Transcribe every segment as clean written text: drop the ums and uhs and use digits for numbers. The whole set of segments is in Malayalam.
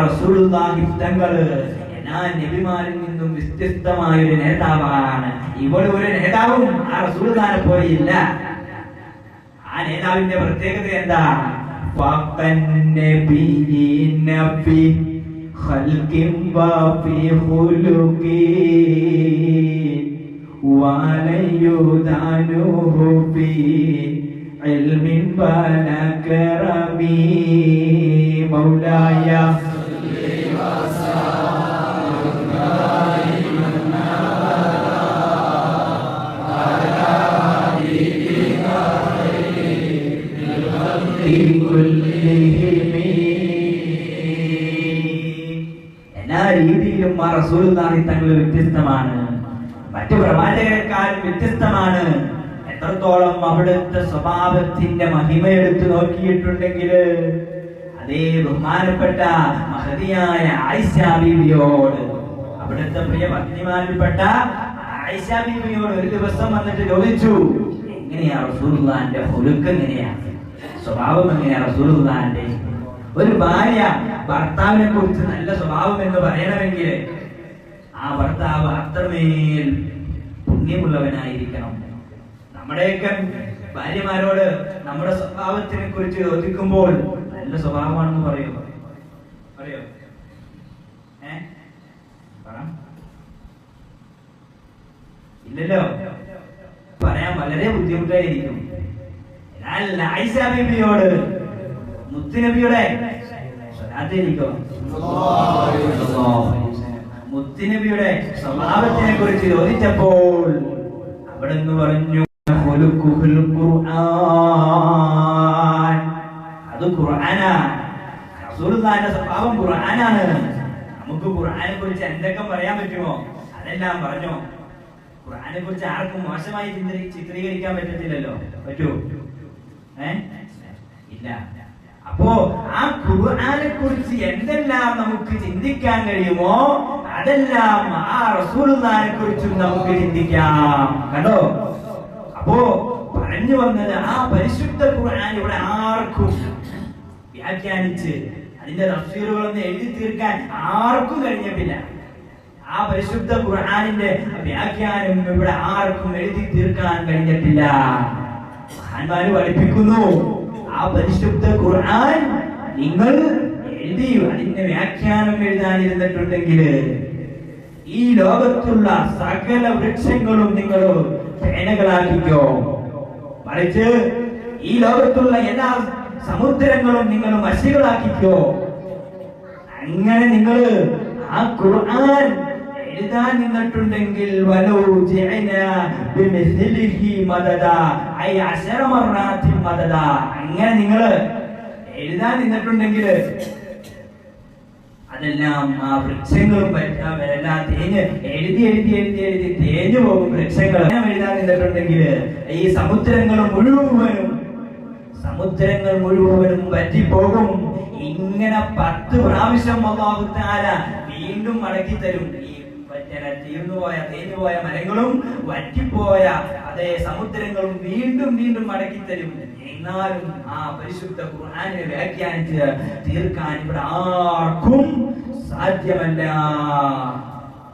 റസൂലുള്ളാഹി തങ്ങൾ എല്ലാ നബിമാരിൽ നിന്നും വ്യത്യസ്തമായ ഒരു നേതാവാണ്. ഇവിടെ ഒരു നേതാവും ആ റസൂലുള്ളാഹിനെ പോലെയില്ല. ആ നേതാവിന്റെ പ്രത്യേകത എന്താ? ഫഖന്നബിയിന ഫി ഖൽഖിൻ വഫി ഖുലുഖി വലയുദാനുഹു ഫി ഇൽമിൻ വലകറമി മൗലായ എല്ലാ രീതിയിലും ആ റസൂലുള്ളാഹി തങ്ങൾ വ്യത്യസ്തമാണ്. മറ്റു പ്രവാചകരെക്കാളും വ്യത്യസ്തമാണ്. എത്രത്തോളം അവിടുത്തെ സ്വഭാവത്തിന്റെ മഹിമ എടുത്തു നോക്കിയിട്ടുണ്ടെങ്കിൽ അതേ ബഹുമാനപ്പെട്ട മഹദിയായ ആയിഷ ബീവിയോട്, അവിടുത്തെ പ്രിയ പത്നിമാരിൽപ്പെട്ട ആയിഷ ബീവിയോട് ഒരു ദിവസം വന്നിട്ട് ചോദിച്ചു, എങ്ങനെയാ റസൂലുള്ളാഹിന്റെ ഖുലുഖ്, എങ്ങനെയാ സ്വഭാവം, എങ്ങനെയാ റസൂലുള്ളാഹിന്റെ? ഒരു ഭാര്യ ഭർത്താവിനെ കുറിച്ച് നല്ല സ്വഭാവം എന്ന് പറയണമെങ്കിൽ ആ ഭർത്താവ് അത്രമേൽ പുണ്യമുള്ളവനായിരിക്കണം. നമ്മുടെയൊക്കെ ഭാര്യമാരോട് നമ്മുടെ സ്വഭാവത്തിനെ കുറിച്ച് ചോദിക്കുമ്പോൾ നല്ല സ്വഭാവമാണെന്ന് പറയോ? ഇല്ലല്ലോ, പറയാൻ വളരെ ബുദ്ധിമുട്ടായിരിക്കും. എന്നാൽ ആയിഷ ബീവിയോട് മുത്തുനബിയുടെ മുത്തുനബിയുടെ സ്വഭാവത്തിനെ കുറിച്ച് ചോദിച്ചപ്പോൾ അവിടുന്ന് പറഞ്ഞു, അത് ഖുർആനാണ്. റസൂലുള്ളാഹിന്റെ സ്വഭാവം ഖുർആനാണ്. നമുക്ക് ഖുർആനെ കുറിച്ച് എന്തൊക്കെ പറയാൻ പറ്റുമോ അതെല്ലാം പറഞ്ഞോ. ഖുർആനെ കുറിച്ച് ആർക്കും മോശമായി ചിത്രീകരിക്കാൻ പറ്റത്തില്ലല്ലോ. പറ്റൂ? ഇല്ല. അപ്പോ ആ ഖുർആനെ കുറിച്ച് എന്തെല്ലാം നമുക്ക് ചിന്തിക്കാൻ കഴിയുമോ അതെല്ലാം ആ റസൂലുള്ളാഹിനെ കുറിച്ചും നമുക്ക് ചിന്തിക്കാം. കണ്ടോ? അപ്പോ പറഞ്ഞു വന്നത് ആ പരിശുദ്ധ ഖുർആൻ ഇവിടെ ആർക്കും വ്യാഖ്യാനിച്ച് അതിന്റെ തഫ്സീറുകളൊന്നും എഴുതി തീർക്കാൻ ആർക്കും കഴിഞ്ഞിട്ടില്ല. ആ പരിശുദ്ധ ഖുർആനിന്റെ വ്യാഖ്യാനം ഇവിടെ ആർക്കും എഴുതി തീർക്കാൻ കഴിഞ്ഞിട്ടില്ല. മഹാന്മാര് പഠിപ്പിക്കുന്നു, ആ പരിശുദ്ധ ഖുർആൻ നിങ്ങൾ എഴുതി അതിന്റെ വ്യാഖ്യാനം എഴുതാനിരുന്നിട്ടുണ്ടെങ്കിൽ ഈ ലോകത്തുള്ള സകല വൃക്ഷങ്ങളും നിങ്ങൾ പേനകളാക്കിക്കോ. മറിച്ച് ഈ ലോകത്തുള്ള എല്ലാ സമുദ്രങ്ങളും നിങ്ങൾ മഷികളാക്കിക്കോ. അങ്ങനെ നിങ്ങൾ ആ ഖുർആൻ എഴുതാൻ നിന്നിട്ടുണ്ടെങ്കിൽ അങ്ങനെ നിങ്ങൾ എഴുതാൻ നിന്നിട്ടുണ്ടെങ്കിൽ അതെല്ലാം ആ വൃക്ഷങ്ങളും എല്ലാം തേഞ്ഞ് എഴുതി എഴുതി എഴുതി എഴുതി തേഞ്ഞു പോകും. വൃക്ഷങ്ങൾ എഴുതാൻ നിന്നിട്ടുണ്ടെങ്കിൽ ഈ സമുദ്രങ്ങൾ മുഴുവനും പറ്റിപ്പോകും. ഇങ്ങനെ 10 പ്രാവശ്യം അല്ലാഹു തആല വീണ്ടും മടക്കി തരും. ഈ തീർന്നുപോയ തേഞ്ഞുപോയ മരങ്ങളും വറ്റിപ്പോയ അതേ സമുദ്രങ്ങളും വീണ്ടും വീണ്ടും മടക്കി തരും. എന്നാലും ആ പരിശുദ്ധ ഖുർആനെ വ്യാഖ്യാനിച്ച് തീർക്കാൻ ഇവിടെ ആർക്കും സാധ്യമല്ല.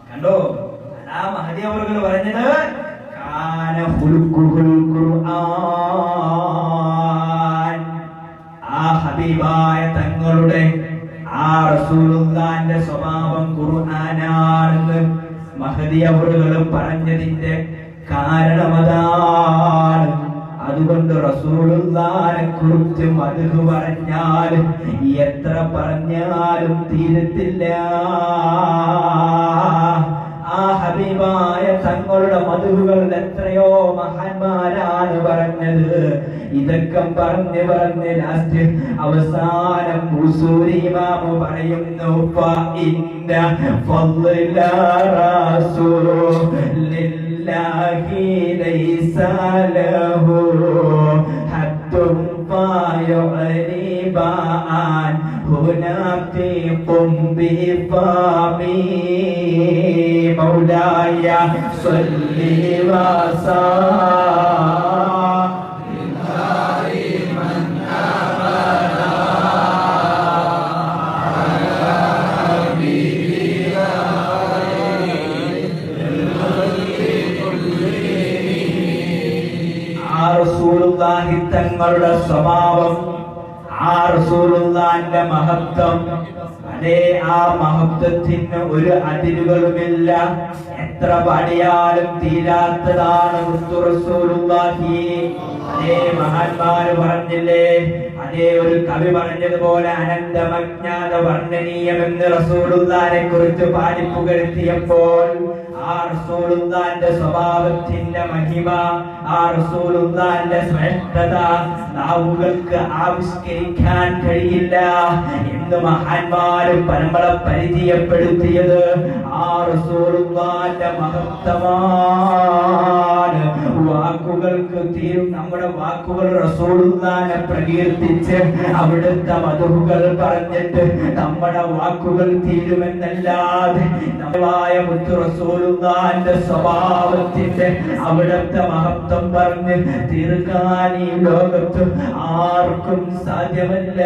കണ്ടോ? അതാ മഹദി അവറുകൾ പറഞ്ഞത്, കാന ഖുൽഖുൽ ഖുർആൻ. ആ ഹബീബായ തങ്ങളുടെ ആ റസൂലുള്ളാഹിന്റെ സ്വഭാവം ഖുർആനാണെന്ന് മഹദി അവറുകൾ പറഞ്ഞതിന്റെ കാരണമതാണ്. അതുകൊണ്ട് റസൂലുള്ളാഹിനെ കുറിച്ച് മദ്ഹ് പറഞ്ഞാൽ എത്ര പറഞ്ഞാലും തീരത്തില്ല. ആ ഹബീബായ തങ്ങളുടെ മദ്ഹുകൾ എത്രയോ മഹാന്മാരാണ് പറഞ്ഞത്. ഇതൊക്കെ പറഞ്ഞ് ലാസ്റ്റ് അവസാനം ഉസൂരി ഇമാം പറയുന്നു, ഫഇന്ന ഫളല റസൂലില്ലാഹി ലൈസ ലഹു ഹദ്ദുൻ ഫയുഅരിബാൻ ഹുനാതിഖും ബിഫാമി മൗലായ സ്വല്ലി വസല്ലം തങ്ങളുടെ സ്വഭാവം, ആ റസൂലുള്ളാഹിന്റെ മഹത്വം, അതേ ആ മഹത്വത്തിന് ഒരു അതിരുകളുമില്ല. എത്ര പാടിയാലും തീരാത്തതാണ് മുത്തു റസൂലുള്ളാഹി. അതേ മഹാന്മാര് പറഞ്ഞില്ലേ, അതേ ഒരു കവി പറഞ്ഞതുപോലെ അനന്തമജ്ഞാത വർണ്ണനീയമെന്ന് റസൂലുള്ളാഹിനെ കുറിച്ച് പാടിപ്പുകഴ്ത്തിയപ്പോൾ ആ റസൂലുള്ളാഹിന്റെ സ്വഭാവത്തിന്റെ മഹിമ, ആ റസൂലുള്ളാഹിന്റെ ശ്രേഷ്ഠത നാവുകൾക്ക് ആവിഷ്കരിക്കാൻ കഴിയില്ല എന്ന് മഹാന്മാര് നമ്മളെ പരിചയപ്പെടുത്തിയത് ആ റസൂലുള്ളാഹിന്റെ മഹത്വമാണ്. വാക്കുകൾക്ക് തീരും, നമ്മുടെ വാക്കുകൾ റസൂലുള്ളാഹിനെ പ്രകീർത്തിച്ച് അവിടുത്തെ മധുകൾ പറഞ്ഞിട്ട് നമ്മുടെ വാക്കുകൾ തീരുമെന്നല്ലാതെ നമ്മളായ മുത്തു റസൂലുള്ളാഹിന്റെ സ്വഭാവത്തിന്റെ അവിടുത്തെ മഹത്വം പറഞ്ഞ് തീർക്കാൻ ഈ ലോകത്ത് ആർക്കും സാധ്യമല്ല.